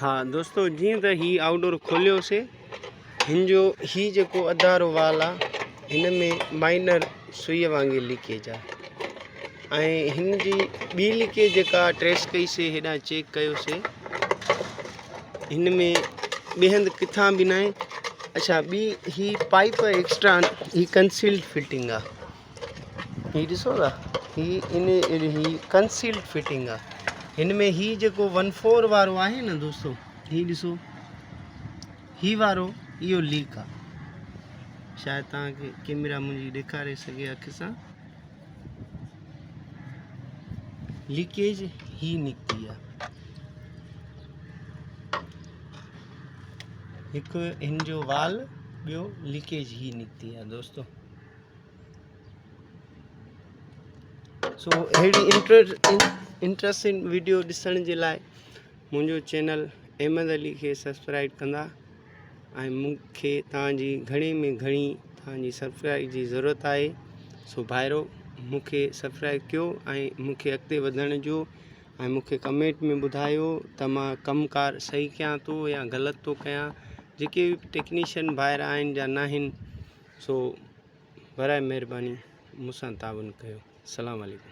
हाँ दोस्तों, जीअं त ही आउटडोर खोलियोसीं, हिन जो ही जेको अधारो वाल आहे हिन में माइनर सुईअ वांगुरु लीकेज आहे ऐं हिन जी ॿी लीकेज जेका ट्रेस कईसीं, हेॾां चेक कयोसीं, हिन में ॿिए हंधि किथां बि न आहे। अच्छा, ॿी ही पाइप एक्स्ट्रा ही कंसील्ड फिटिंग आहे, ही ॾिसो था, ही कंसील्ड फिटिंग आहे। हिन में ही जेको 1/4 वारो आहे न दोस्तों, ही ॾिसो, ही वारो इहो लीक आहे। शायदि तव्हांखे कैमरा मुंहिंजी ॾेखारे सघे अख सां, लीकेज ही निकिती आहे। हिकु हिन जो वाल, ॿियो लीकेज ही निकिती आहे दोस्तों। सो अहिड़ी इंट्रस्टिंग वीडियो ॾिसण जे लाइ मुंहिंजो चैनल अहमद अली खे सब्सक्राइब कंदा ऐं मूंखे तव्हांजी घणी में घणी तव्हांजी सब्सक्राइब जी ज़रूरत आहे। सो भाइरो मूंखे सब्सक्राइब कयो ऐं मूंखे अॻिते वधण जो, ऐं मूंखे कमेंट में ॿुधायो त मां कमुकारु सही कयां थो या ग़लति थो कयां। जेके बि टेक्नीशियन ॿाहिरि आहिनि या न आहिनि, सो बराए महिरबानी मूंसां ताउन कयो। अस्सलाम वालेकुम।